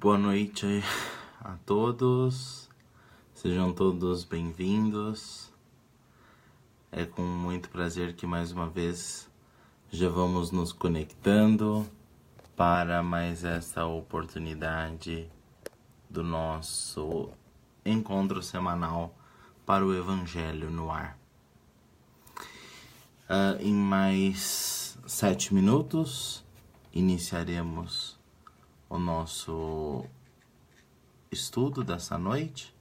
Boa noite a todos, sejam todos bem-vindos. É com muito prazer que mais uma vez já vamos nos conectando para mais essa oportunidade do nosso encontro semanal para o Evangelho no ar. Em mais 7 minutos iniciaremos o nosso estudo dessa noite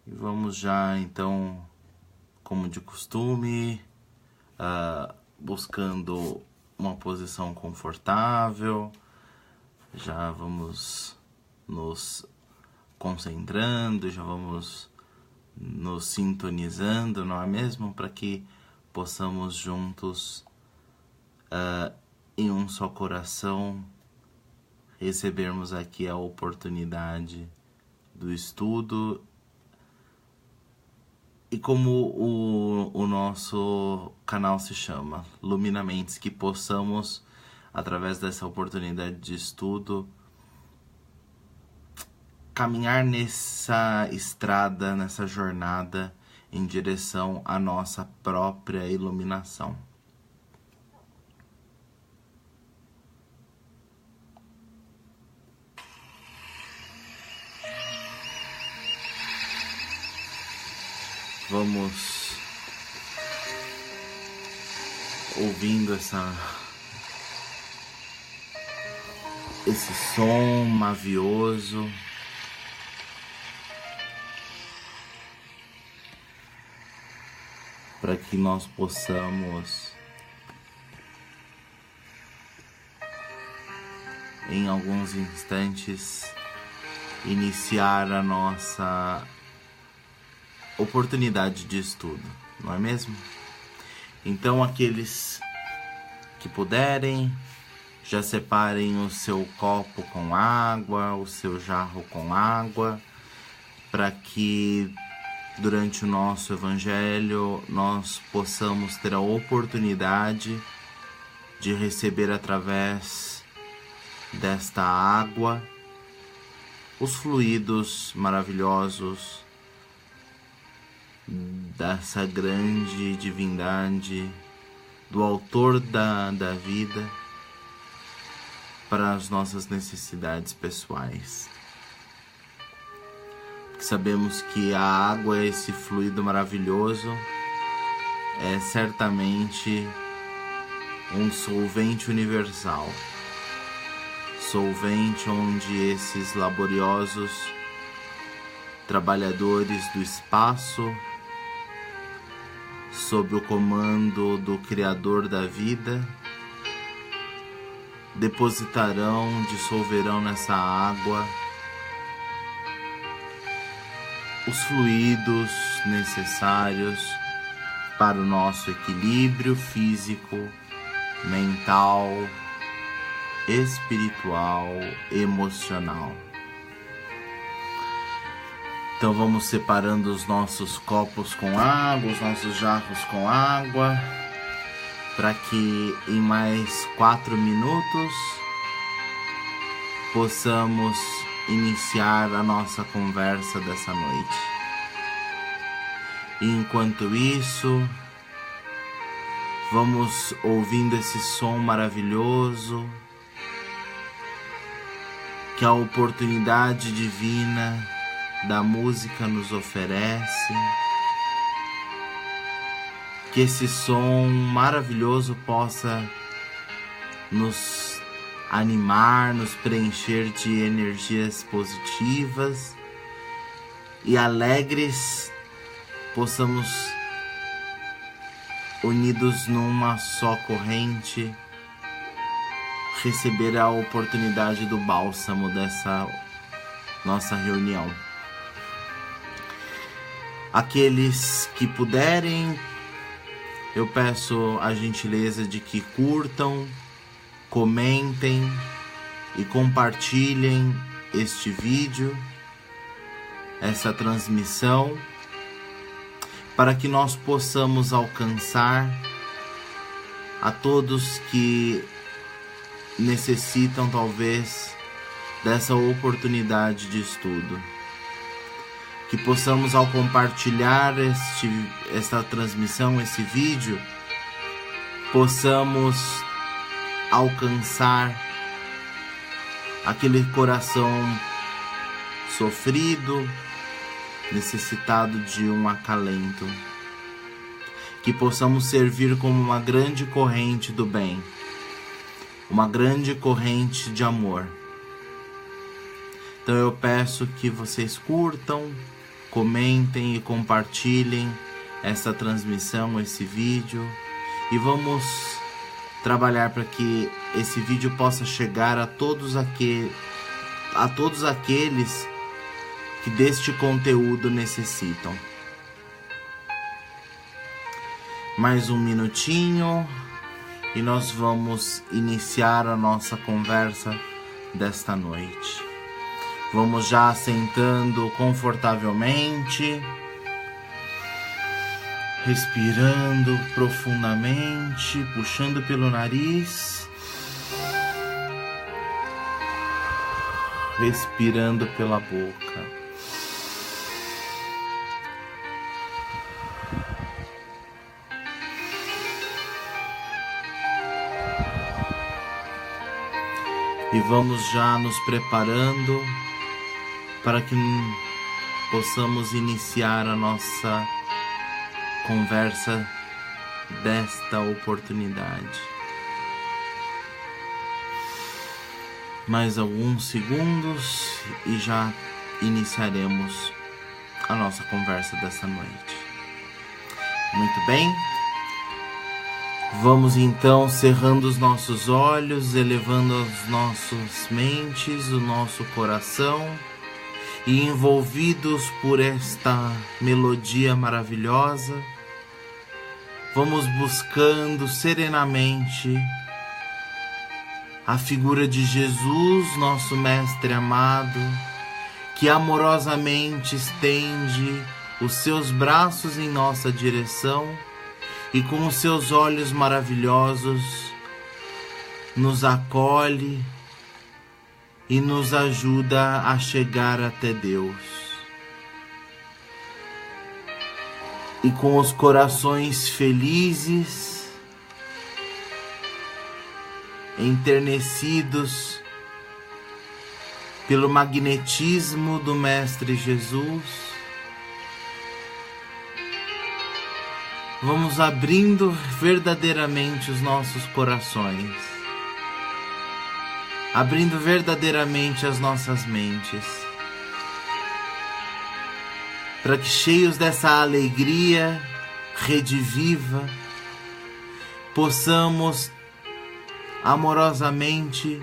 e vamos já então, como de costume, buscando uma posição confortável. Já vamos nos concentrando, já vamos nos sintonizando, não é mesmo? Para que possamos juntos, em um só coração, recebermos aqui a oportunidade do estudo e como o nosso canal se chama, Luminamentes, que possamos, através dessa oportunidade de estudo, caminhar nessa estrada, nessa jornada em direção à nossa própria iluminação. Vamos ouvindo esse som mavioso, para que nós possamos, em alguns instantes, iniciar a nossa oportunidade de estudo, não é mesmo? Então, aqueles que puderem, já separem o seu copo com água, o seu jarro com água, para que durante o nosso Evangelho nós possamos ter a oportunidade de receber através desta água os fluidos maravilhosos dessa grande divindade, do autor da vida, para as nossas necessidades pessoais. Porque sabemos que a água, esse fluido maravilhoso, é certamente um solvente universal, solvente onde esses laboriosos trabalhadores do espaço, sob o comando do Criador da vida, depositarão, dissolverão nessa água os fluidos necessários para o nosso equilíbrio físico, mental, espiritual, emocional. Então vamos separando os nossos copos com água, os nossos jarros com água, para que em mais 4 minutos possamos iniciar a nossa conversa dessa noite. E enquanto isso, vamos ouvindo esse som maravilhoso que a oportunidade divina da música nos oferece, que esse som maravilhoso possa nos animar, nos preencher de energias positivas e alegres, possamos, unidos numa só corrente, receber a oportunidade do bálsamo dessa nossa reunião. Aqueles que puderem, eu peço a gentileza de que curtam, comentem e compartilhem este vídeo, essa transmissão, para que nós possamos alcançar a todos que necessitam talvez dessa oportunidade de estudo. Que possamos, ao compartilhar esta transmissão, esse vídeo, possamos alcançar aquele coração sofrido, necessitado de um acalento. Que possamos servir como uma grande corrente do bem, uma grande corrente de amor. Então eu peço que vocês curtam, comentem e compartilhem essa transmissão, esse vídeo, e vamos trabalhar para que esse vídeo possa chegar a todos aqueles que deste conteúdo necessitam. Mais um minutinho e nós vamos iniciar a nossa conversa desta noite. Vamos já sentando confortavelmente, respirando profundamente, puxando pelo nariz, respirando pela boca. E vamos já nos preparando para que possamos iniciar a nossa conversa desta oportunidade. Mais alguns segundos e já iniciaremos a nossa conversa desta noite. Muito bem? Vamos então cerrando os nossos olhos, elevando as nossas mentes, o nosso coração, e envolvidos por esta melodia maravilhosa, vamos buscando serenamente a figura de Jesus, nosso Mestre amado, que amorosamente estende os seus braços em nossa direção e com os seus olhos maravilhosos nos acolhe e nos ajuda a chegar até Deus. E com os corações felizes, enternecidos pelo magnetismo do Mestre Jesus, vamos abrindo verdadeiramente os nossos corações, abrindo verdadeiramente as nossas mentes, para que, cheios dessa alegria rediviva, possamos amorosamente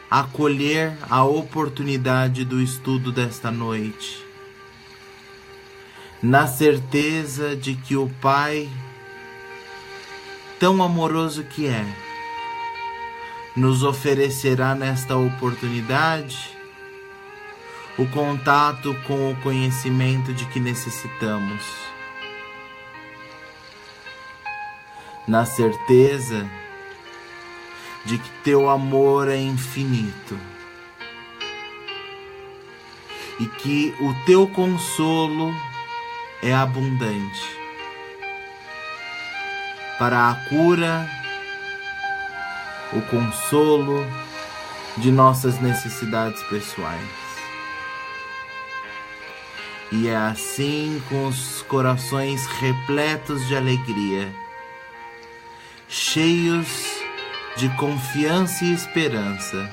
acolher a oportunidade do estudo desta noite, na certeza de que o Pai, tão amoroso que é, nos oferecerá nesta oportunidade o contato com o conhecimento de que necessitamos, na certeza de que teu amor é infinito e que o teu consolo é abundante para a cura, o consolo de nossas necessidades pessoais. E é assim, com os corações repletos de alegria, cheios de confiança e esperança,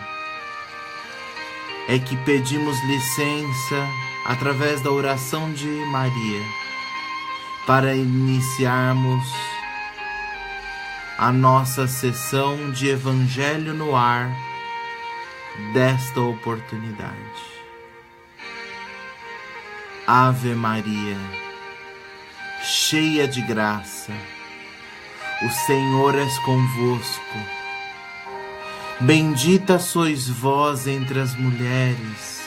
é que pedimos licença através da oração de Maria para iniciarmos a nossa sessão de Evangelho no ar desta oportunidade. Ave Maria, cheia de graça, o Senhor é convosco. Bendita sois vós entre as mulheres,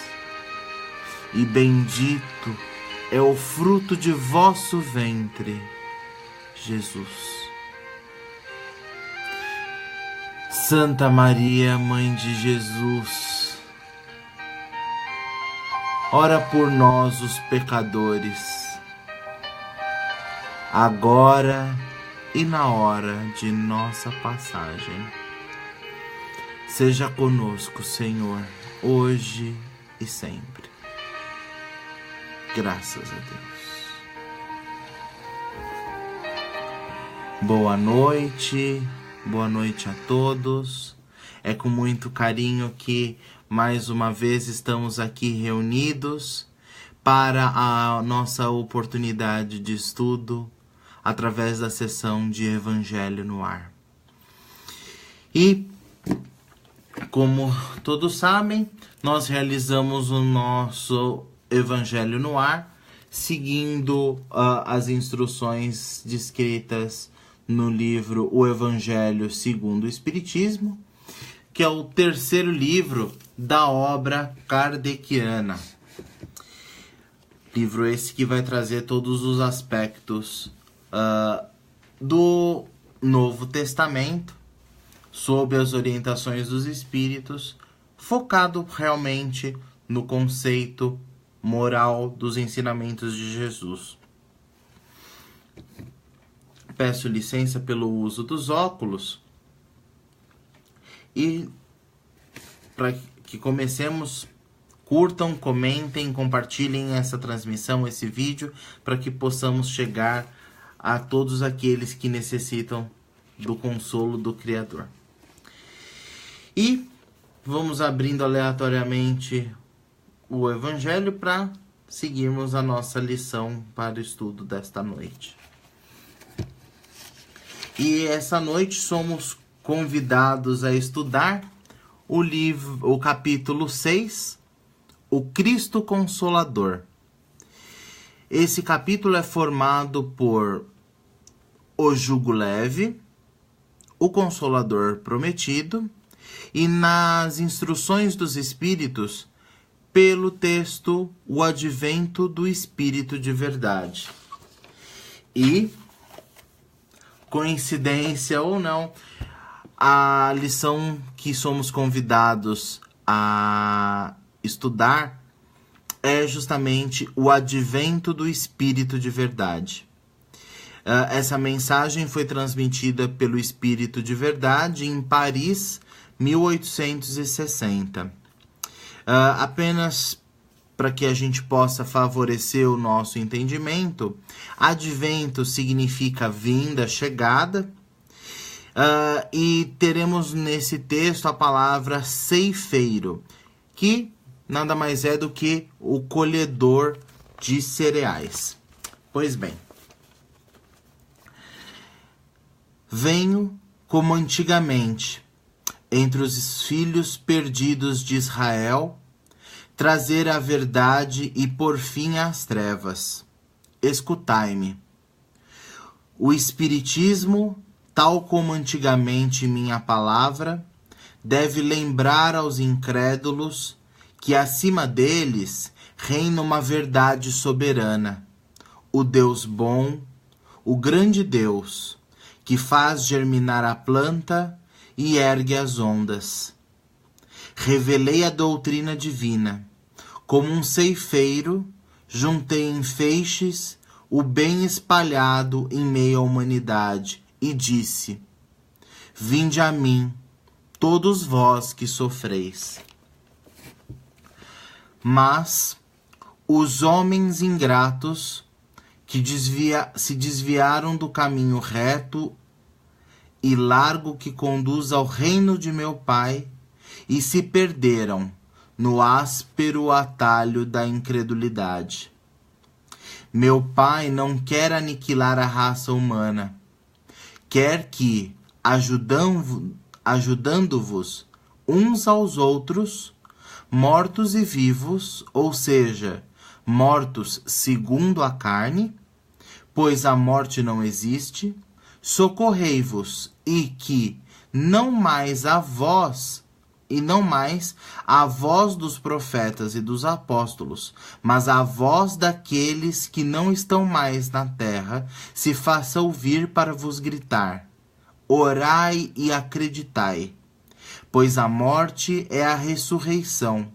e bendito é o fruto de vosso ventre, Jesus. Santa Maria, Mãe de Jesus, ora por nós, os pecadores, agora e na hora de nossa passagem. Seja conosco, Senhor, hoje e sempre. Graças a Deus. Boa noite a todos. É com muito carinho que mais uma vez estamos aqui reunidos para a nossa oportunidade de estudo através da sessão de Evangelho no Ar. E, como todos sabem, nós realizamos o nosso Evangelho no Ar seguindo as instruções descritas no livro O Evangelho segundo o Espiritismo, que é o terceiro livro da obra kardeciana. Livro esse que vai trazer todos os aspectos do Novo Testamento sob as orientações dos Espíritos, focado realmente no conceito moral dos ensinamentos de Jesus. Peço licença pelo uso dos óculos e para que comecemos, curtam, comentem, compartilhem essa transmissão, esse vídeo, para que possamos chegar a todos aqueles que necessitam do consolo do Criador. E vamos abrindo aleatoriamente o Evangelho para seguirmos a nossa lição para o estudo desta noite. E essa noite somos convidados a estudar o capítulo 6, o Cristo Consolador. Esse capítulo é formado por o jugo leve, o Consolador prometido e nas instruções dos Espíritos pelo texto o Advento do Espírito de Verdade. E, coincidência ou não, a lição que somos convidados a estudar é justamente o Advento do Espírito de Verdade. Essa mensagem foi transmitida pelo Espírito de Verdade em Paris, 1860. Apenas para que a gente possa favorecer o nosso entendimento, Advento significa vinda, chegada, e teremos nesse texto a palavra ceifeiro, que nada mais é do que o colhedor de cereais. Pois bem, venho como antigamente, entre os filhos perdidos de Israel, trazer a verdade e pôr fim às trevas. Escutai-me. O Espiritismo, tal como antigamente minha palavra, deve lembrar aos incrédulos que acima deles reina uma verdade soberana, o Deus bom, o grande Deus, que faz germinar a planta e ergue as ondas. Revelei a doutrina divina. Como um ceifeiro, juntei em feixes o bem espalhado em meio à humanidade e disse: vinde a mim, todos vós que sofreis. Mas os homens ingratos que se desviaram do caminho reto e largo que conduz ao reino de meu Pai e se perderam no áspero atalho da incredulidade. Meu Pai não quer aniquilar a raça humana. Quer que, ajudando-vos uns aos outros, mortos e vivos, ou seja, mortos segundo a carne, pois a morte não existe, socorrei-vos e que, não mais a voz dos profetas e dos apóstolos, mas a voz daqueles que não estão mais na terra, se faça ouvir para vos gritar: orai e acreditai, pois a morte é a ressurreição,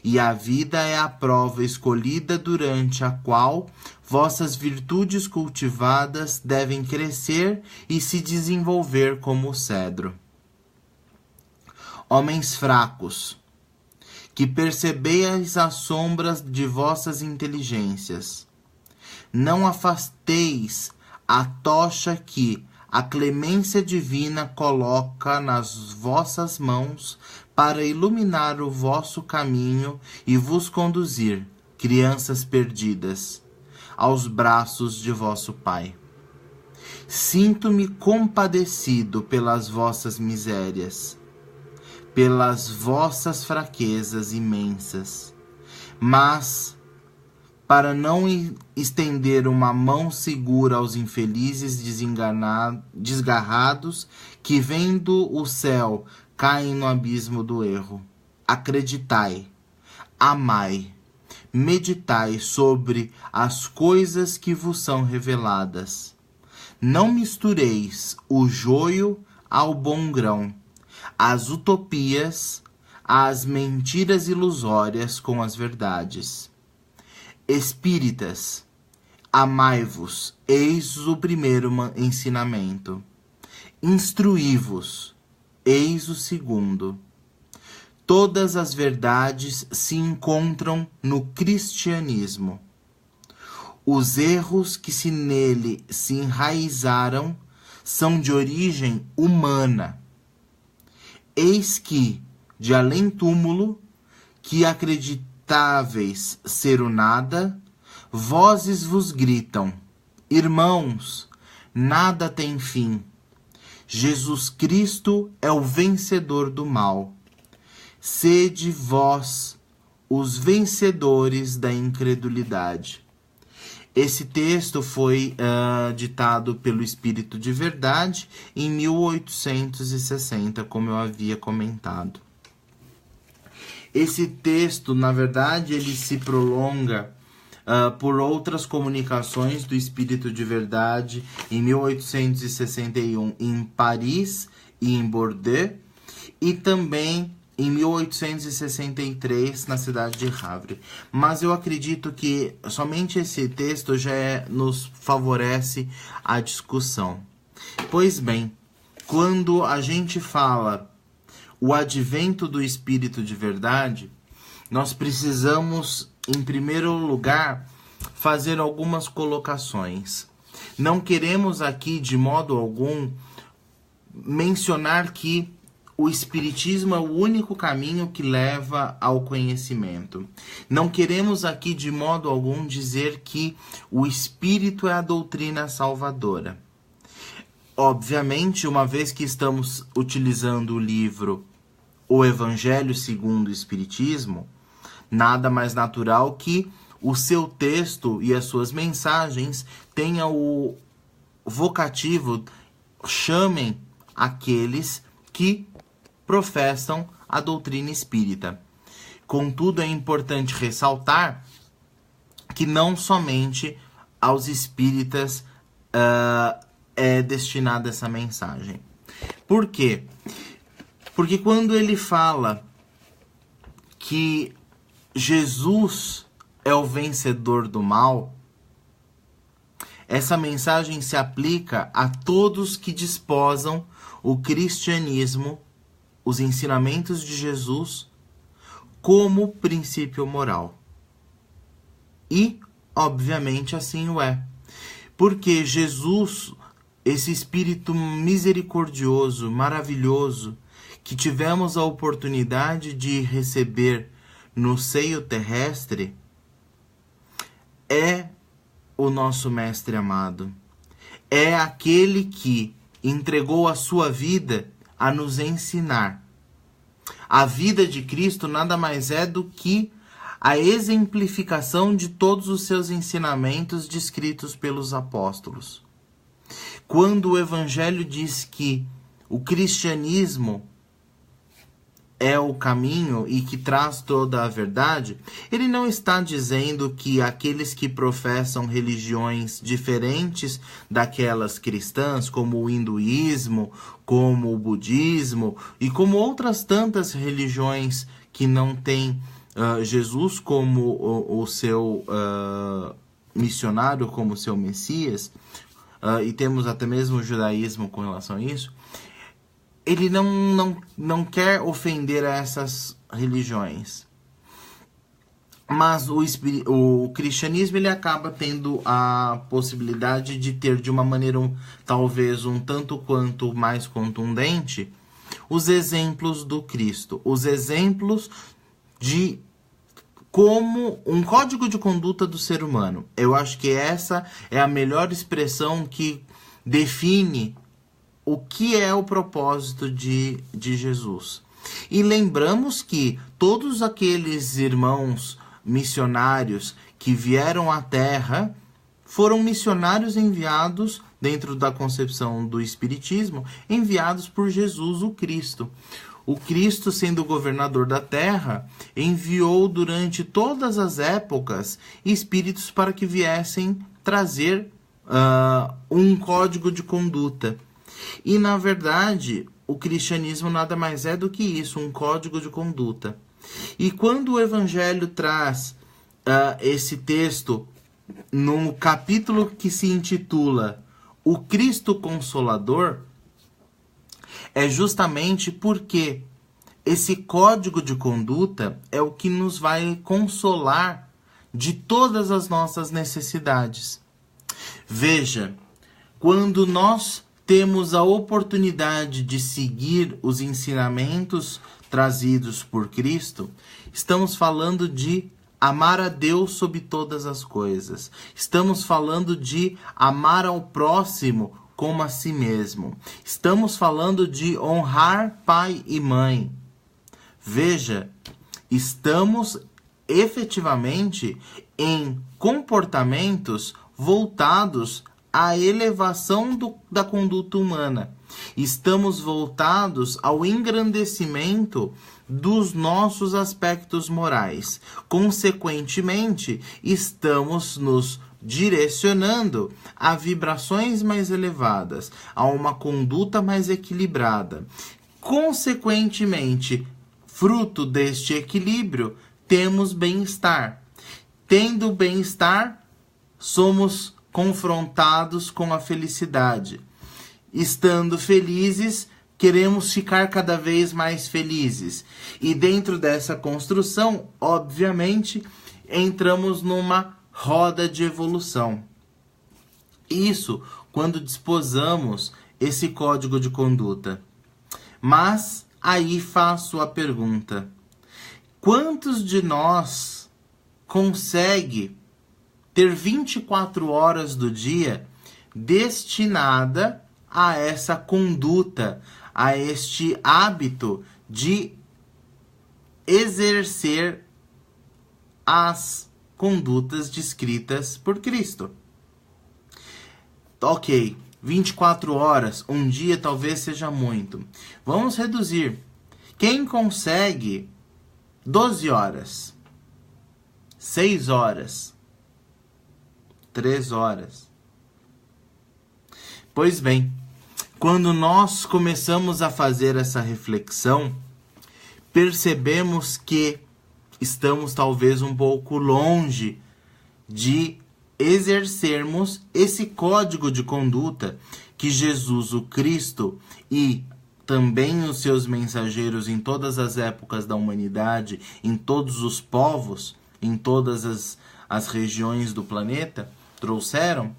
E a vida é a prova escolhida durante a qual vossas virtudes cultivadas devem crescer e se desenvolver como o cedro. Homens fracos, que percebeis as sombras de vossas inteligências, não afasteis a tocha que a clemência divina coloca nas vossas mãos para iluminar o vosso caminho e vos conduzir, crianças perdidas, aos braços de vosso Pai. Sinto-me compadecido pelas vossas misérias, pelas vossas fraquezas imensas, mas para não estender uma mão segura aos infelizes desgarrados que, vendo o céu, caem no abismo do erro. Acreditai, amai, meditai sobre as coisas que vos são reveladas. Não mistureis o joio ao bom grão, as utopias, as mentiras ilusórias com as verdades. Espíritas, amai-vos, eis o primeiro ensinamento. Instruí-vos, eis o segundo. Todas as verdades se encontram no cristianismo. Os erros que se nele se enraizaram são de origem humana. Eis que, de além-túmulo, que acreditáveis ser o nada, vozes vos gritam: irmãos, nada tem fim. Jesus Cristo é o vencedor do mal. Sede vós os vencedores da incredulidade. Esse texto foi ditado pelo Espírito de Verdade em 1860, como eu havia comentado. Esse texto, na verdade, ele se prolonga por outras comunicações do Espírito de Verdade em 1861 em Paris e em Bordeaux, e também em 1863 na cidade de Havre. Mas eu acredito que somente esse texto já nos favorece a discussão. Pois bem, quando a gente fala o advento do Espírito de Verdade, nós precisamos, em primeiro lugar, fazer algumas colocações. Não queremos aqui, de modo algum, mencionar que o Espiritismo é o único caminho que leva ao conhecimento. Não queremos aqui, de modo algum, dizer que o Espírito é a doutrina salvadora. Obviamente, uma vez que estamos utilizando o livro O Evangelho segundo o Espiritismo, nada mais natural que o seu texto e as suas mensagens tenham o vocativo, chamem aqueles que professam a doutrina espírita. Contudo, é importante ressaltar que não somente aos espíritas é destinada essa mensagem. Por quê? Porque quando ele fala que Jesus é o vencedor do mal, essa mensagem se aplica a todos que desposam o cristianismo, os ensinamentos de Jesus, como princípio moral. E, obviamente, assim o é. Porque Jesus, esse Espírito misericordioso, maravilhoso, que tivemos a oportunidade de receber no seio terrestre, é o nosso Mestre amado. É aquele que entregou a sua vida a nos ensinar. A vida de Cristo nada mais é do que a exemplificação de todos os seus ensinamentos descritos pelos apóstolos. Quando o Evangelho diz que o cristianismo é o caminho e que traz toda a verdade, ele não está dizendo que aqueles que professam religiões diferentes daquelas cristãs, como o hinduísmo, como o budismo e como outras tantas religiões que não têm Jesus como o seu missionário, como o seu Messias, e temos até mesmo o judaísmo com relação a isso, ele não quer ofender a essas religiões. Mas o cristianismo ele acaba tendo a possibilidade de ter de uma maneira talvez um tanto quanto mais contundente os exemplos do Cristo, os exemplos de como um código de conduta do ser humano. Eu acho que essa é a melhor expressão que define o que é o propósito de Jesus. E lembramos que todos aqueles irmãos missionários que vieram à Terra foram missionários enviados, dentro da concepção do Espiritismo, enviados por Jesus, o Cristo. O Cristo, sendo governador da Terra, enviou durante todas as épocas espíritos para que viessem trazer um código de conduta. E, na verdade, o cristianismo nada mais é do que isso, um código de conduta. E quando o Evangelho traz esse texto no capítulo que se intitula O Cristo Consolador, é justamente porque esse código de conduta é o que nos vai consolar de todas as nossas necessidades. Veja, quando nós temos a oportunidade de seguir os ensinamentos trazidos por Cristo, estamos falando de amar a Deus sobre todas as coisas. Estamos falando de amar ao próximo como a si mesmo. Estamos falando de honrar pai e mãe. Veja, estamos efetivamente em comportamentos voltados à elevação da conduta humana. Estamos voltados ao engrandecimento dos nossos aspectos morais. Consequentemente, estamos nos direcionando a vibrações mais elevadas, a uma conduta mais equilibrada. Consequentemente, fruto deste equilíbrio, temos bem-estar. Tendo bem-estar, somos confrontados com a felicidade. Estando felizes, queremos ficar cada vez mais felizes. E dentro dessa construção, obviamente, entramos numa roda de evolução. Isso quando disposamos esse código de conduta. Mas aí faço a pergunta: quantos de nós consegue ter 24 horas do dia destinada a essa conduta, a este hábito de exercer as condutas descritas por Cristo? Ok, 24 horas, um dia talvez seja muito. Vamos reduzir. Quem consegue 12 horas, 6 horas, 3 horas? Pois bem, quando nós começamos a fazer essa reflexão, percebemos que estamos talvez um pouco longe de exercermos esse código de conduta que Jesus, o Cristo, e também os seus mensageiros em todas as épocas da humanidade, em todos os povos, em todas as regiões do planeta, trouxeram.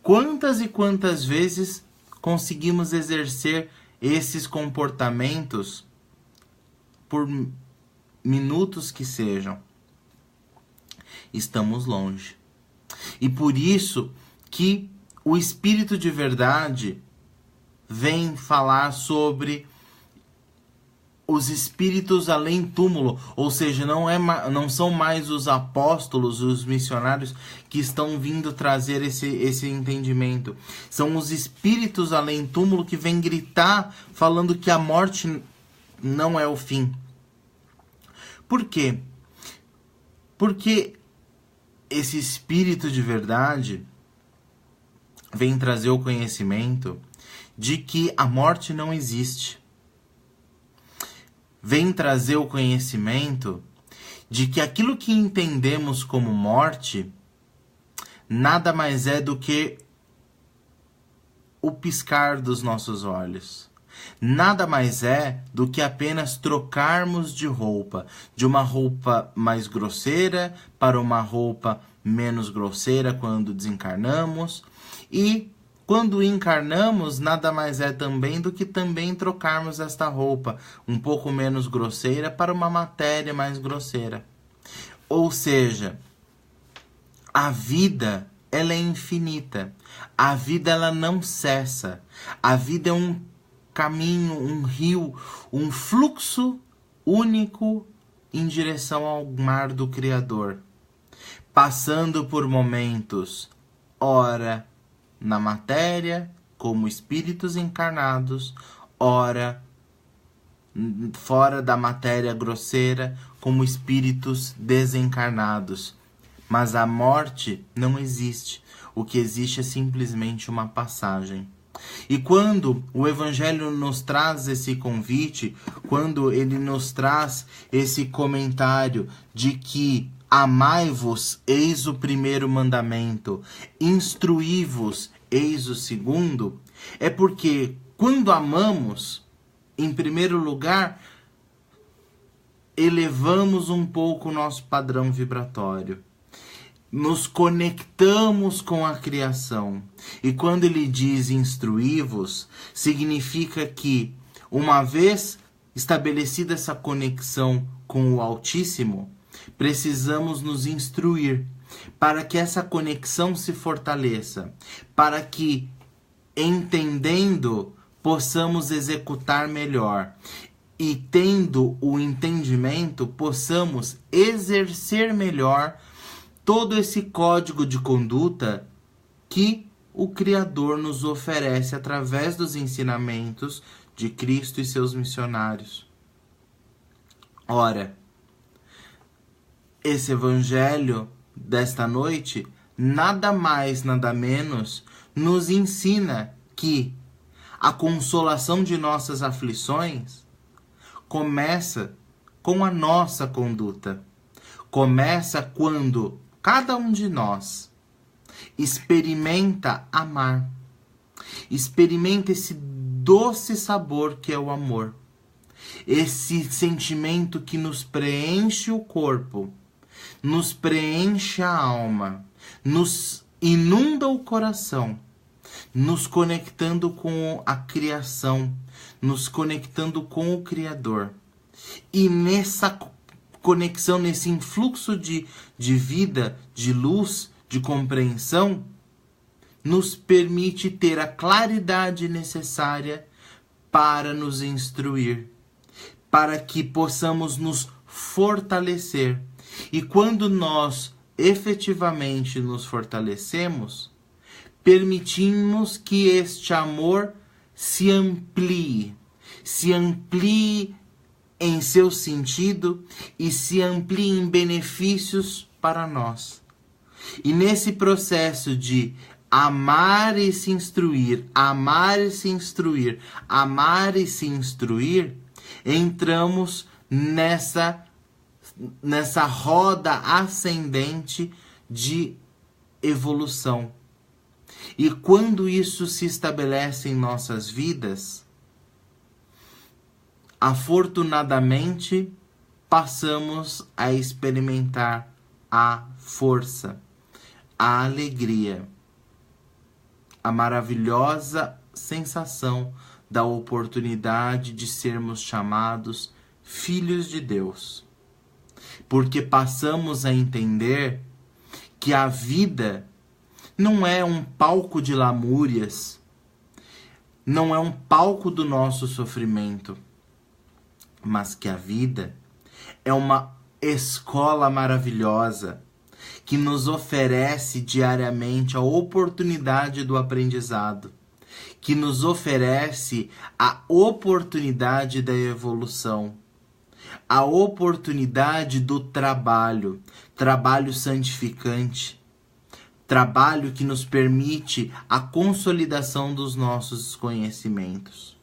Quantas e quantas vezes conseguimos exercer esses comportamentos por minutos que sejam? Estamos longe. E por isso que o Espírito de Verdade vem falar sobre os espíritos além túmulo, ou seja, não são mais os apóstolos, os missionários que estão vindo trazer esse entendimento. São os espíritos além túmulo que vêm gritar falando que a morte não é o fim. Por quê? Porque esse Espírito de Verdade vem trazer o conhecimento de que a morte não existe. Vem trazer o conhecimento de que aquilo que entendemos como morte nada mais é do que o piscar dos nossos olhos. Nada mais é do que apenas trocarmos de roupa, de uma roupa mais grosseira para uma roupa menos grosseira quando desencarnamos, e quando encarnamos, nada mais é também do que também trocarmos esta roupa um pouco menos grosseira para uma matéria mais grosseira. Ou seja, a vida, ela é infinita. A vida, ela não cessa. A vida é um caminho, um rio, um fluxo único em direção ao mar do Criador, passando por momentos, ora na matéria, como espíritos encarnados, ora fora da matéria grosseira, como espíritos desencarnados. Mas a morte não existe. O que existe é simplesmente uma passagem. E quando o Evangelho nos traz esse convite, quando ele nos traz esse comentário de que amai-vos, eis o primeiro mandamento, instruí-vos, eis o segundo, é porque quando amamos, em primeiro lugar, elevamos um pouco o nosso padrão vibratório. Nos conectamos com a criação. E quando ele diz instruí-vos, significa que, uma vez estabelecida essa conexão com o Altíssimo, precisamos nos instruir para que essa conexão se fortaleça, para que, entendendo, possamos executar melhor. E tendo o entendimento, possamos exercer melhor todo esse código de conduta que o Criador nos oferece através dos ensinamentos de Cristo e seus missionários. Ora, esse Evangelho desta noite, nada mais, nada menos, nos ensina que a consolação de nossas aflições começa com a nossa conduta. Começa quando cada um de nós experimenta amar, experimenta esse doce sabor que é o amor, esse sentimento que nos preenche o corpo, nos preenche a alma, nos inunda o coração, nos conectando com a criação, nos conectando com o Criador. E nessa conexão, nesse influxo de vida, de luz, de compreensão, nos permite ter a claridade necessária para nos instruir, para que possamos nos fortalecer. E quando nós efetivamente nos fortalecemos, permitimos que este amor se amplie em seu sentido e se amplie em benefícios para nós. E nesse processo de amar e se instruir, amar e se instruir, amar e se instruir, entramos nessa roda ascendente de evolução. E quando isso se estabelece em nossas vidas, afortunadamente passamos a experimentar a força, a alegria, a maravilhosa sensação da oportunidade de sermos chamados filhos de Deus. Porque passamos a entender que a vida não é um palco de lamúrias, não é um palco do nosso sofrimento, mas que a vida é uma escola maravilhosa que nos oferece diariamente a oportunidade do aprendizado, que nos oferece a oportunidade da evolução, a oportunidade do trabalho santificante, trabalho que nos permite a consolidação dos nossos conhecimentos.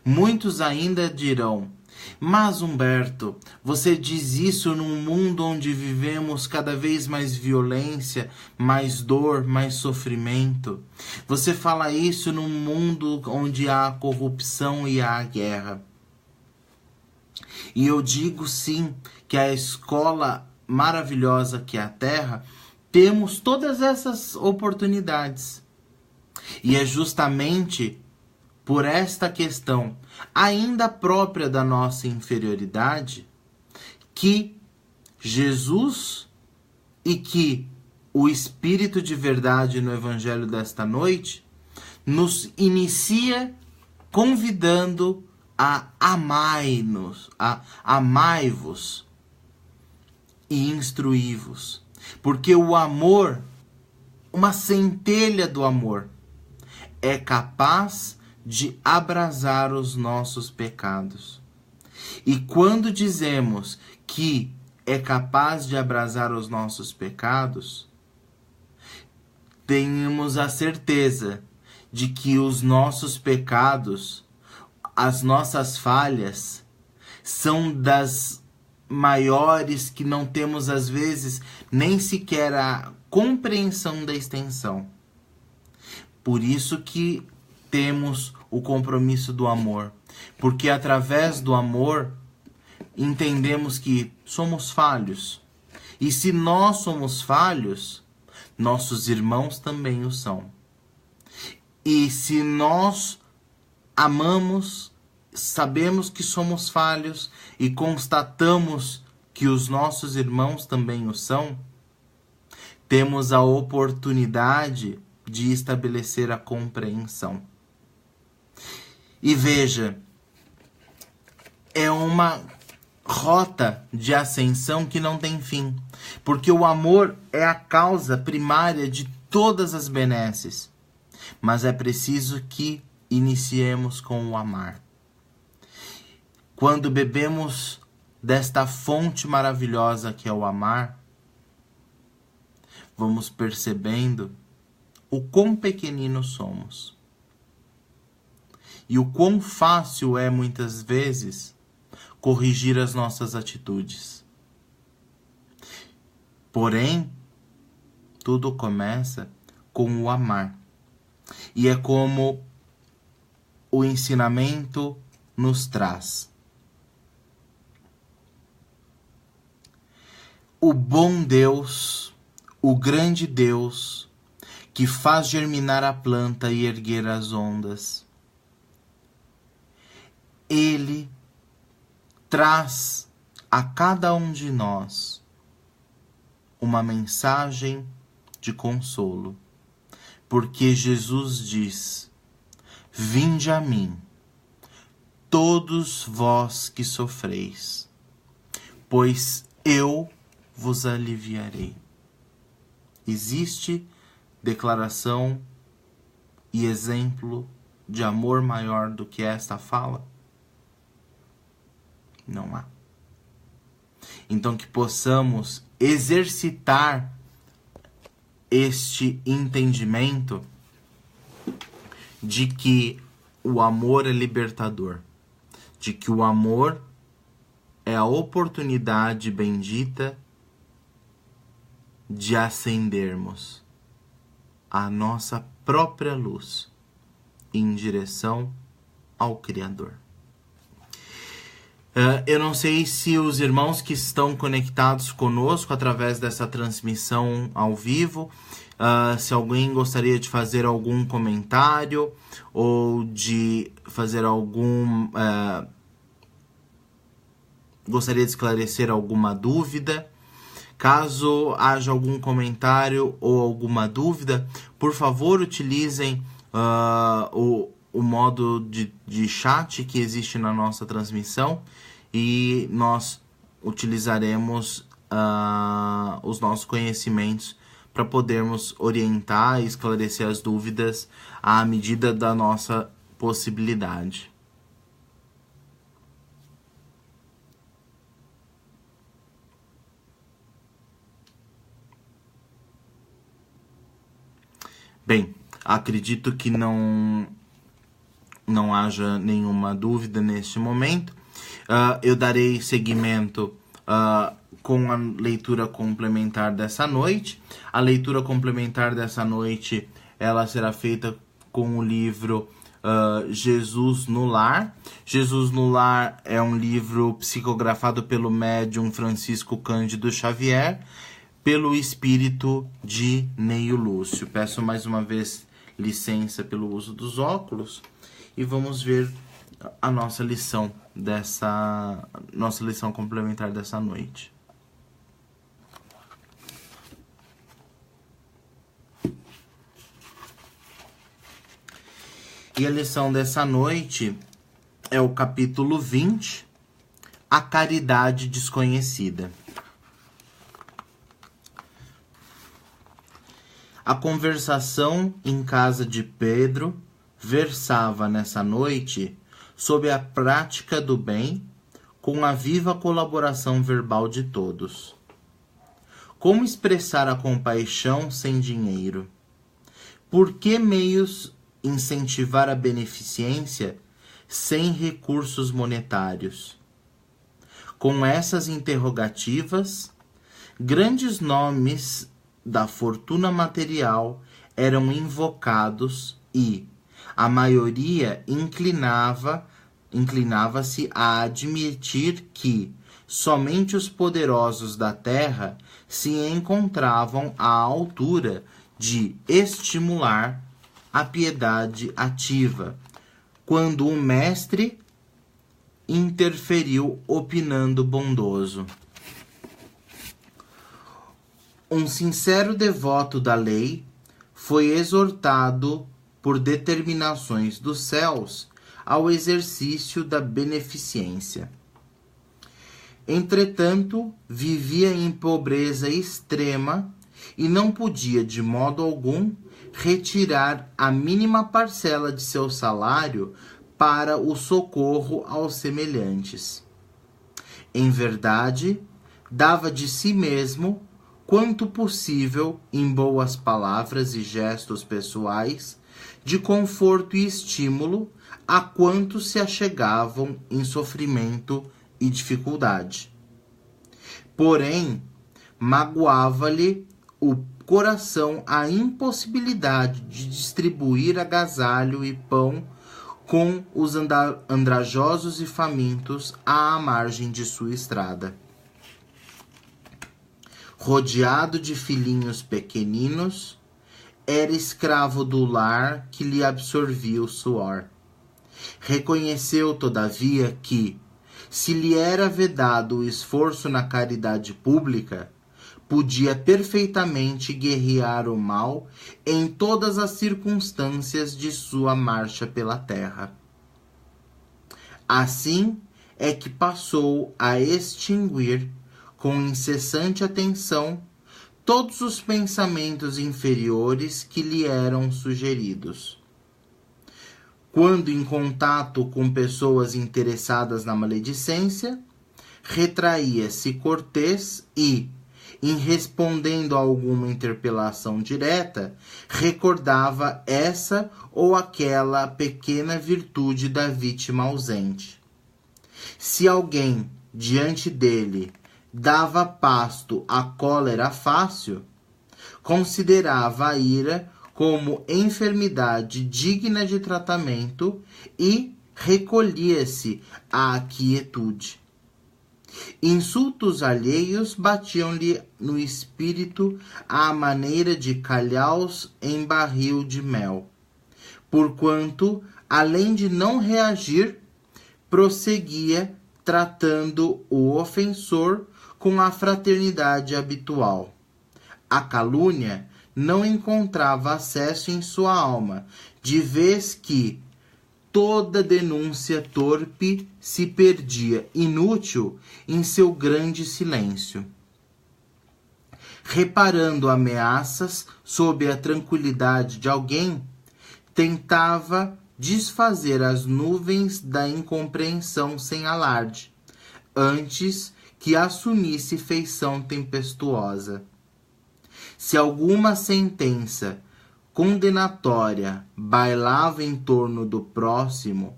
Muitos ainda dirão Mas, Humberto, você diz isso num mundo onde vivemos cada vez mais violência, mais dor, mais sofrimento. Você fala isso num mundo onde há corrupção e há guerra. E eu digo sim que a escola maravilhosa que é a Terra, temos todas essas oportunidades. E é justamente por esta questão, ainda própria da nossa inferioridade, que Jesus e que o Espírito de verdade no Evangelho desta noite nos inicia convidando a amai-nos, a amai-vos e instruí-vos. Porque o amor, uma centelha do amor, é capaz de abrasar os nossos pecados. E quando dizemos que é capaz de abrasar os nossos pecados, tenhamos a certeza de que os nossos pecados, as nossas falhas, são das maiores que não temos às vezes nem sequer a compreensão da extensão. Por isso que temos o compromisso do amor, porque através do amor entendemos que somos falhos. E se nós somos falhos, nossos irmãos também o são. E se nós amamos, sabemos que somos falhos e constatamos que os nossos irmãos também o são, temos a oportunidade de estabelecer a compreensão. E veja, é uma rota de ascensão que não tem fim, porque o amor é a causa primária de todas as benesses, mas é preciso que iniciemos com o amar. Quando bebemos desta fonte maravilhosa que é o amar, vamos percebendo o quão pequeninos somos. E o quão fácil é, muitas vezes, corrigir as nossas atitudes. Porém, tudo começa com o amar. E é como o ensinamento nos traz. O bom Deus, o grande Deus, que faz germinar a planta e erguer as ondas, Ele traz a cada um de nós uma mensagem de consolo, porque Jesus diz: vinde a mim, todos vós que sofreis, pois eu vos aliviarei. Existe declaração e exemplo de amor maior do que esta fala? Não há. Então que possamos exercitar este entendimento de que o amor é libertador, de que o amor é a oportunidade bendita de acendermos a nossa própria luz em direção ao Criador. Eu não sei se os irmãos que estão conectados conosco através dessa transmissão ao vivo, se alguém gostaria de fazer algum comentário ou de fazer gostaria de esclarecer alguma dúvida. Caso haja algum comentário ou alguma dúvida, por favor utilizem o modo de chat que existe na nossa transmissão e nós utilizaremos os nossos conhecimentos para podermos orientar e esclarecer as dúvidas à medida da nossa possibilidade. Bem, acredito que não haja nenhuma dúvida neste momento. eu darei seguimento com a leitura complementar dessa noite. A leitura complementar dessa noite, ela será feita com o livro Jesus no Lar. Jesus no Lar é um livro psicografado pelo médium Francisco Cândido Xavier, pelo espírito de Neio Lúcio. Peço mais uma vez licença pelo uso dos óculos e vamos ver a nossa lição complementar dessa noite. E a lição dessa noite é o capítulo 20, A Caridade Desconhecida. A conversação em casa de Pedro versava nessa noite sobre a prática do bem com a viva colaboração verbal de todos. Como expressar a compaixão sem dinheiro? Por que meios incentivar a beneficência sem recursos monetários? Com essas interrogativas, grandes nomes da fortuna material eram invocados e a maioria inclinava-se a admitir que somente os poderosos da terra se encontravam à altura de estimular a piedade ativa, quando o mestre interferiu opinando bondoso. Um sincero devoto da lei foi exortado por determinações dos céus ao exercício da beneficência. Entretanto, vivia em pobreza extrema e não podia de modo algum retirar a mínima parcela de seu salário para o socorro aos semelhantes. Em verdade, dava de si mesmo quanto possível em boas palavras e gestos pessoais, de conforto e estímulo a quantos se achegavam em sofrimento e dificuldade. Porém, magoava-lhe o coração a impossibilidade de distribuir agasalho e pão com os andrajosos e famintos à margem de sua estrada. Rodeado de filhinhos pequeninos, era escravo do lar que lhe absorvia o suor. Reconheceu, todavia, que, se lhe era vedado o esforço na caridade pública, podia perfeitamente guerrear o mal em todas as circunstâncias de sua marcha pela terra. Assim é que passou a extinguir, com incessante atenção, todos os pensamentos inferiores que lhe eram sugeridos. Quando em contato com pessoas interessadas na maledicência, retraía-se cortês e, em respondendo a alguma interpelação direta, recordava essa ou aquela pequena virtude da vítima ausente. Se alguém, diante dele, dava pasto à cólera fácil, considerava a ira como enfermidade digna de tratamento e recolhia-se à quietude. Insultos alheios batiam-lhe no espírito à maneira de calhaus em barril de mel, porquanto, além de não reagir, prosseguia tratando o ofensor com a fraternidade habitual. A calúnia não encontrava acesso em sua alma, de vez que toda denúncia torpe se perdia inútil em seu grande silêncio. Reparando ameaças sob a tranquilidade de alguém, tentava desfazer as nuvens da incompreensão sem alarde, antes que assumisse feição tempestuosa. Se alguma sentença condenatória bailava em torno do próximo,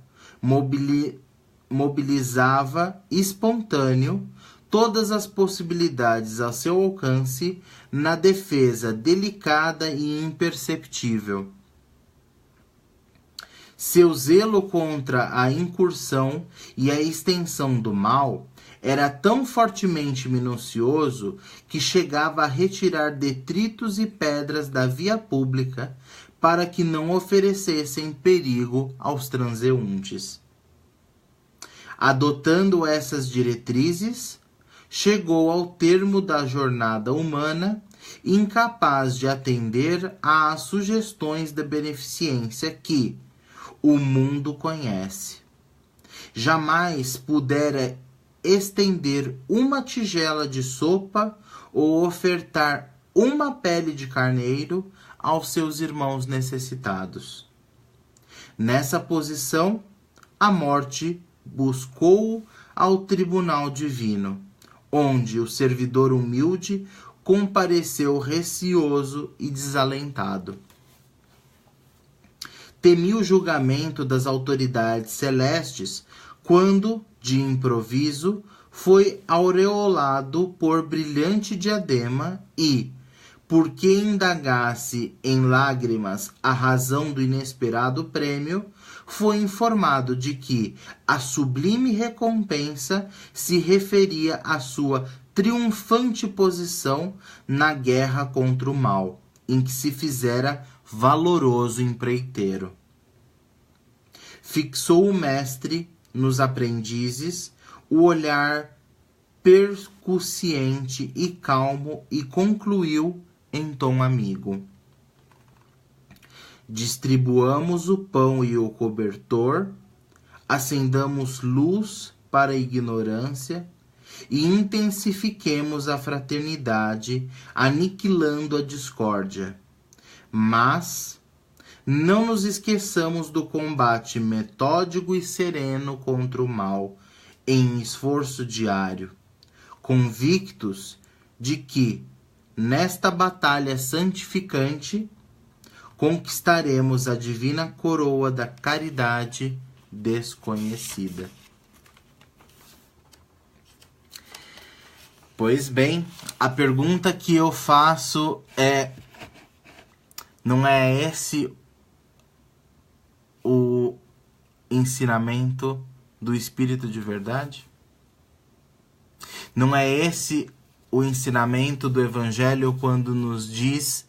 mobilizava espontâneo todas as possibilidades ao seu alcance na defesa delicada e imperceptível. Seu zelo contra a incursão e a extensão do mal era tão fortemente minucioso que chegava a retirar detritos e pedras da via pública para que não oferecessem perigo aos transeuntes. Adotando essas diretrizes, chegou ao termo da jornada humana, incapaz de atender às sugestões da beneficência que o mundo conhece. Jamais pudera estender uma tigela de sopa ou ofertar uma pele de carneiro aos seus irmãos necessitados. Nessa posição, a morte buscou ao tribunal divino, onde o servidor humilde compareceu receoso e desalentado. Temi o julgamento das autoridades celestes quando, de improviso, foi aureolado por brilhante diadema e, porque indagasse em lágrimas a razão do inesperado prêmio, foi informado de que a sublime recompensa se referia à sua triunfante posição na guerra contra o mal, em que se fizera valoroso empreiteiro. Fixou o mestre nos aprendizes o olhar percussiente e calmo e concluiu em tom amigo: distribuamos o pão e o cobertor, acendamos luz para a ignorância e intensifiquemos a fraternidade, aniquilando a discórdia. Mas não nos esqueçamos do combate metódico e sereno contra o mal, em esforço diário, convictos de que, nesta batalha santificante, conquistaremos a divina coroa da caridade desconhecida. Pois bem, a pergunta que eu faço é: não é esse o ensinamento do Espírito de verdade? Não é esse o ensinamento do Evangelho quando nos diz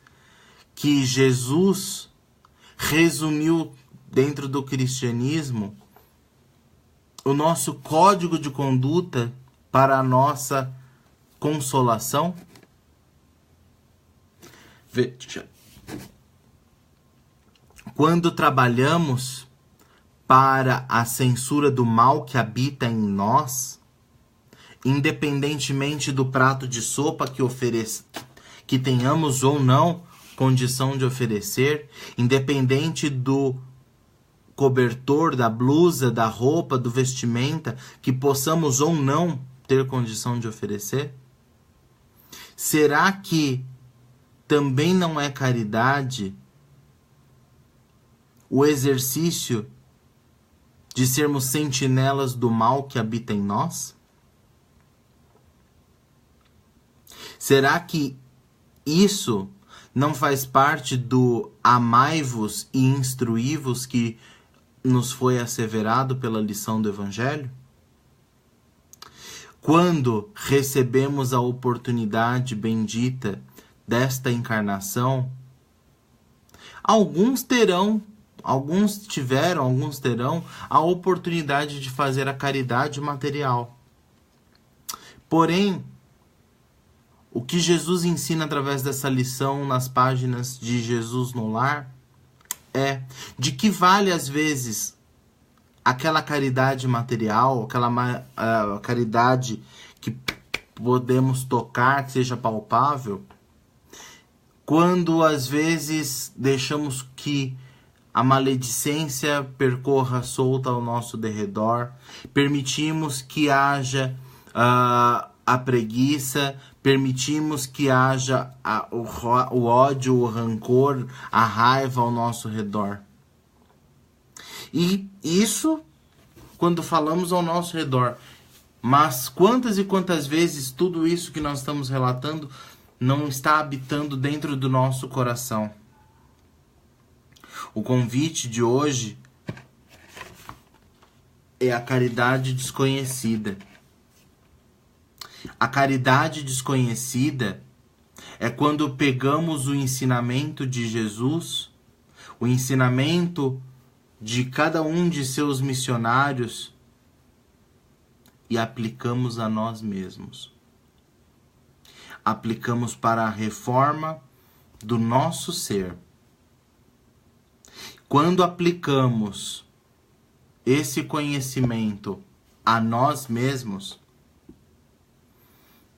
que Jesus resumiu dentro do cristianismo o nosso código de conduta para a nossa consolação? Veja, quando trabalhamos para a censura do mal que habita em nós, independentemente do prato de sopa que tenhamos ou não condição de oferecer, independente do cobertor, da blusa, da roupa, do vestimenta que possamos ou não ter condição de oferecer, será que também não é caridade o exercício de sermos sentinelas do mal que habita em nós? Será que isso não faz parte do amai-vos e instruí-vos que nos foi asseverado pela lição do Evangelho? Quando recebemos a oportunidade bendita desta encarnação, alguns terão a oportunidade de fazer a caridade material. Porém, o que Jesus ensina através dessa lição nas páginas de Jesus no Lar é de que vale às vezes aquela caridade material, aquela caridade que podemos tocar, que seja palpável, quando às vezes deixamos que a maledicência percorra solta ao nosso derredor, permitimos que haja a preguiça, permitimos que haja o ódio, o rancor, a raiva ao nosso redor. E isso, quando falamos ao nosso redor. Mas quantas e quantas vezes tudo isso que nós estamos relatando não está habitando dentro do nosso coração? O convite de hoje é a caridade desconhecida. A caridade desconhecida é quando pegamos o ensinamento de Jesus, o ensinamento de cada um de seus missionários e aplicamos a nós mesmos. Aplicamos para a reforma do nosso ser. Quando aplicamos esse conhecimento a nós mesmos,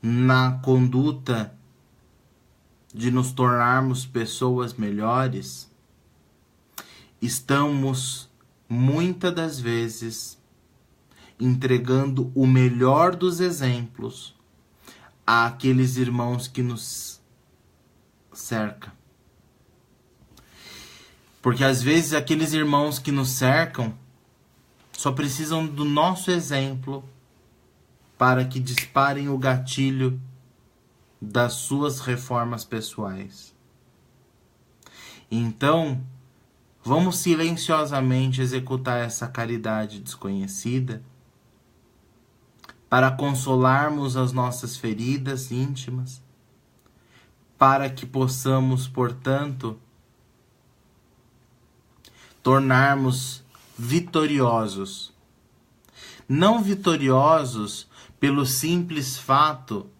na conduta de nos tornarmos pessoas melhores, estamos muitas das vezes entregando o melhor dos exemplos àqueles irmãos que nos cercam. Porque às vezes aqueles irmãos que nos cercam só precisam do nosso exemplo para que disparem o gatilho das suas reformas pessoais. Então, vamos silenciosamente executar essa caridade desconhecida para consolarmos as nossas feridas íntimas, para que possamos, portanto, tornarmos vitoriosos. Não vitoriosos pelo simples fato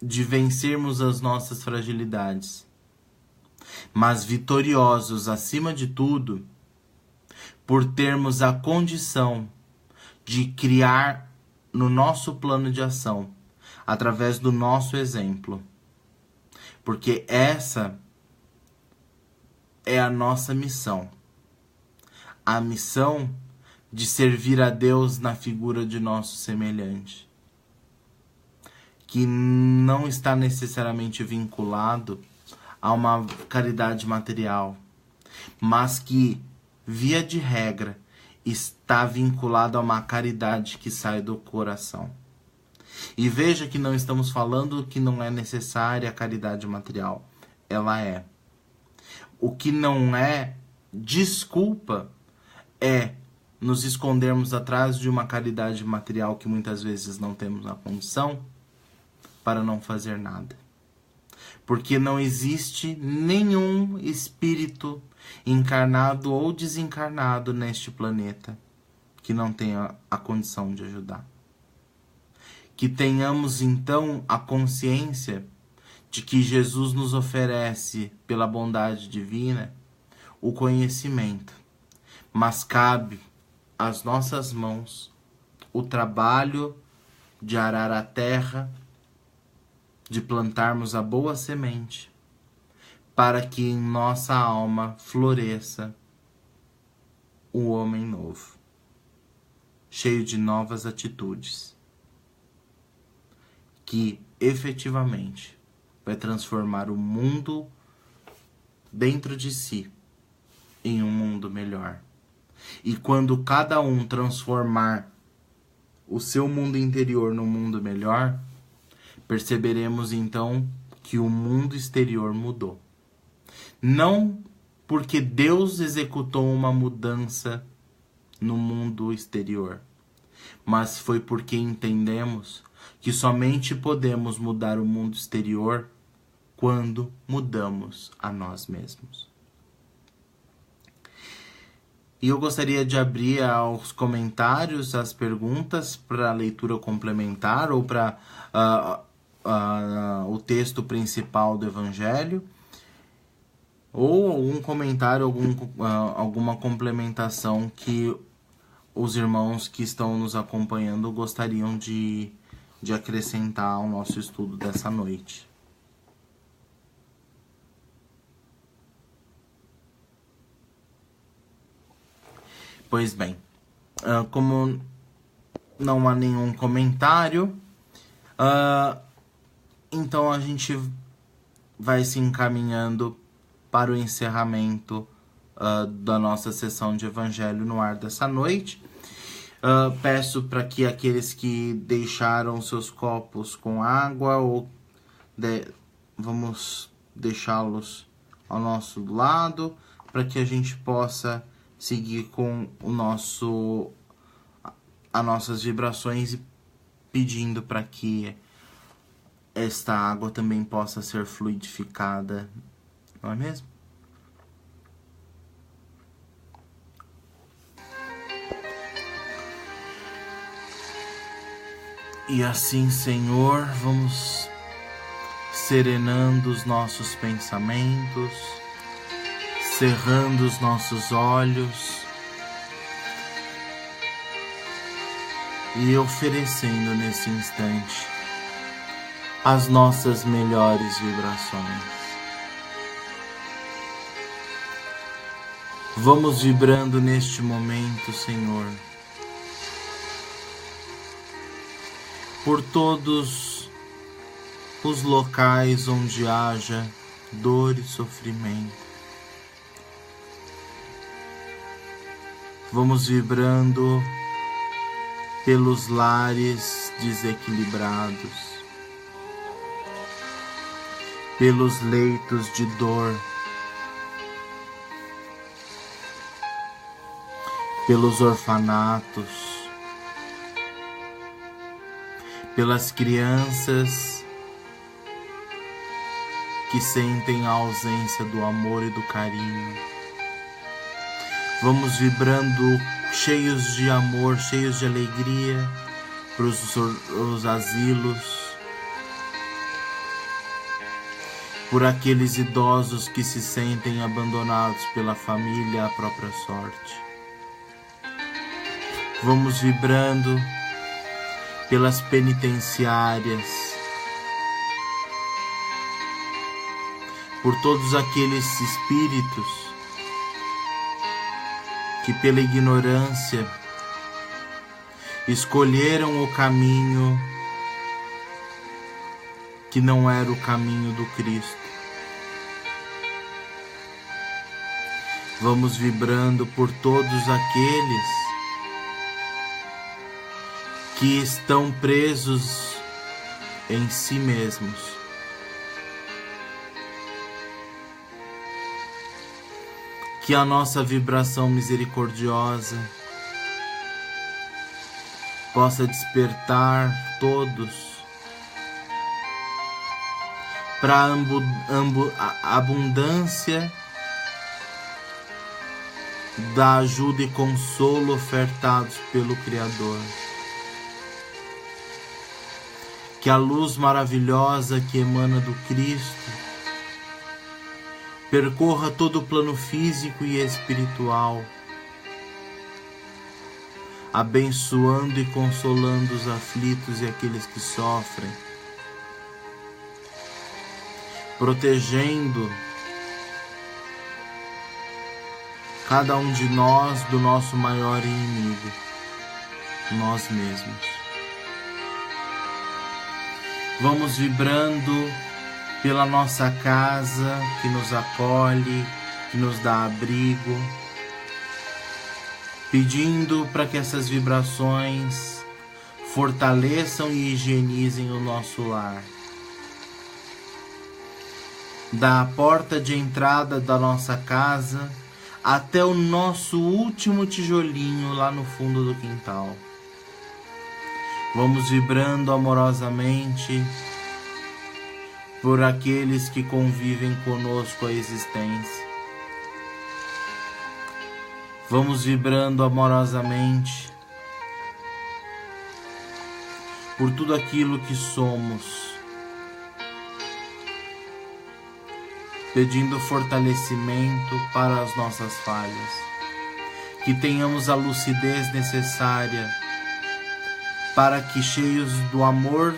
de vencermos as nossas fragilidades, mas vitoriosos, acima de tudo, por termos a condição de criar no nosso plano de ação, através do nosso exemplo. Porque essa é a nossa missão. A missão de servir a Deus na figura de nosso semelhante, que não está necessariamente vinculado a uma caridade material, mas que, via de regra, está vinculado a uma caridade que sai do coração. E veja que não estamos falando que não é necessária a caridade material. Ela é. O que não é desculpa é nos escondermos atrás de uma caridade material que muitas vezes não temos a condição para não fazer nada. Porque não existe nenhum espírito encarnado ou desencarnado neste planeta que não tenha a condição de ajudar. Que tenhamos então a consciência de que Jesus nos oferece, pela bondade divina, o conhecimento, mas cabe às nossas mãos o trabalho de arar a terra, de plantarmos a boa semente, para que em nossa alma floresça o homem novo, cheio de novas atitudes, que efetivamente vai transformar o mundo dentro de si em um mundo melhor. E quando cada um transformar o seu mundo interior num mundo melhor, perceberemos então que o mundo exterior mudou. Não porque Deus executou uma mudança no mundo exterior, mas foi porque entendemos que somente podemos mudar o mundo exterior quando mudamos a nós mesmos. E eu gostaria de abrir aos comentários, as perguntas para a leitura complementar ou para o texto principal do Evangelho, ou algum comentário, alguma complementação que os irmãos que estão nos acompanhando gostariam de acrescentar ao nosso estudo dessa noite. Pois bem, como não há nenhum comentário, então a gente vai se encaminhando para o encerramento da nossa sessão de Evangelho no Ar dessa noite. Peço para que aqueles que deixaram seus copos com água, vamos deixá-los ao nosso lado, para que a gente possa seguir com as nossas vibrações e pedindo para que esta água também possa ser fluidificada, não é mesmo? E assim, Senhor, vamos serenando os nossos pensamentos, cerrando os nossos olhos e oferecendo nesse instante as nossas melhores vibrações. Vamos vibrando neste momento, Senhor, por todos os locais onde haja dor e sofrimento. Vamos vibrando pelos lares desequilibrados, pelos leitos de dor, pelos orfanatos, pelas crianças que sentem a ausência do amor e do carinho. Vamos vibrando cheios de amor, cheios de alegria para os asilos, por aqueles idosos que se sentem abandonados pela família e a própria sorte. Vamos vibrando pelas penitenciárias, por todos aqueles espíritos que pela ignorância escolheram o caminho que não era o caminho do Cristo. Vamos vibrando por todos aqueles que estão presos em si mesmos. Que a nossa vibração misericordiosa possa despertar todos para a abundância da ajuda e consolo ofertados pelo Criador. Que a luz maravilhosa que emana do Cristo percorra todo o plano físico e espiritual, abençoando e consolando os aflitos e aqueles que sofrem, protegendo cada um de nós do nosso maior inimigo, nós mesmos. Vamos vibrando pela nossa casa que nos acolhe, que nos dá abrigo, pedindo para que essas vibrações fortaleçam e higienizem o nosso lar. Da porta de entrada da nossa casa até o nosso último tijolinho lá no fundo do quintal. Vamos vibrando amorosamente por aqueles que convivem conosco a existência. Vamos vibrando amorosamente por tudo aquilo que somos, pedindo fortalecimento para as nossas falhas, que tenhamos a lucidez necessária para que, cheios do amor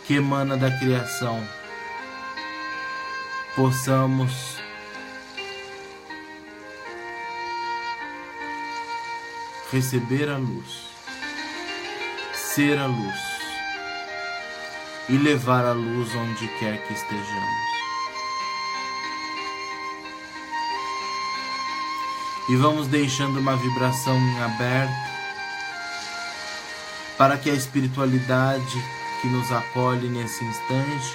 que emana da criação, possamos receber a luz, ser a luz e levar a luz onde quer que estejamos. E vamos deixando uma vibração em aberto para que a espiritualidade que nos acolhe nesse instante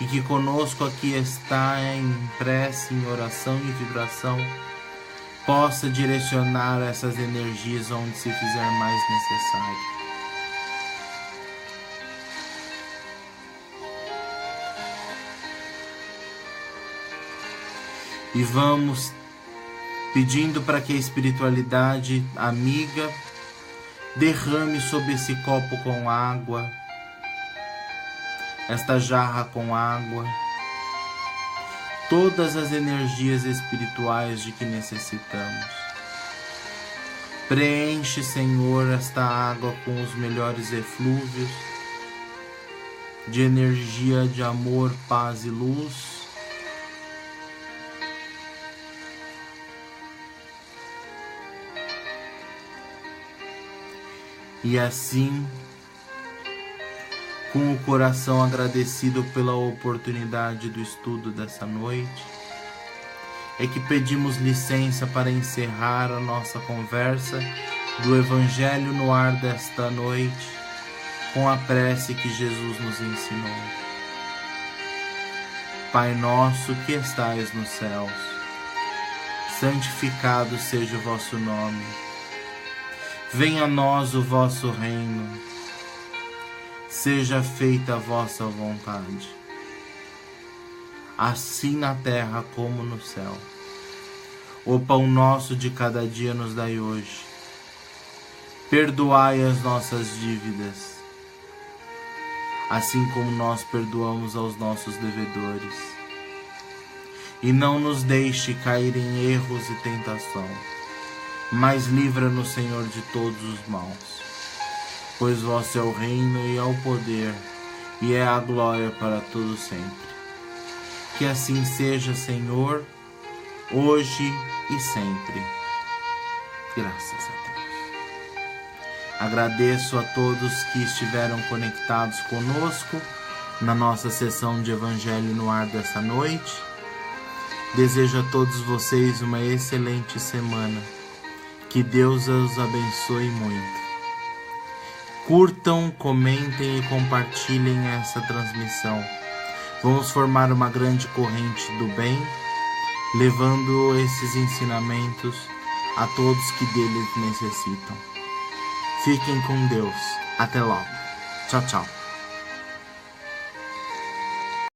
e que conosco aqui está em prece, em oração e vibração, possa direcionar essas energias onde se fizer mais necessário. E vamos pedindo para que a espiritualidade amiga derrame sobre esse copo com água, esta jarra com água, todas as energias espirituais de que necessitamos. Preenche, Senhor, esta água com os melhores eflúvios de energia, de amor, paz e luz. E assim, com o coração agradecido pela oportunidade do estudo dessa noite, é que pedimos licença para encerrar a nossa conversa do Evangelho no ar desta noite, com a prece que Jesus nos ensinou. Pai nosso que estais nos céus, santificado seja o vosso nome. Venha a nós o vosso reino, seja feita a vossa vontade, assim na terra como no céu. O pão nosso de cada dia nos dai hoje. Perdoai as nossas dívidas, assim como nós perdoamos aos nossos devedores. E não nos deixe cair em erros e tentação, mas livra-nos, Senhor, de todos os maus. Pois vosso é o reino e é o poder e é a glória para todo sempre. Que assim seja, Senhor, hoje e sempre. Graças a Deus. Agradeço a todos que estiveram conectados conosco na nossa sessão de Evangelho no ar dessa noite. Desejo a todos vocês uma excelente semana. Que Deus os abençoe muito. Curtam, comentem e compartilhem essa transmissão. Vamos formar uma grande corrente do bem, levando esses ensinamentos a todos que deles necessitam. Fiquem com Deus. Até logo. Tchau, tchau.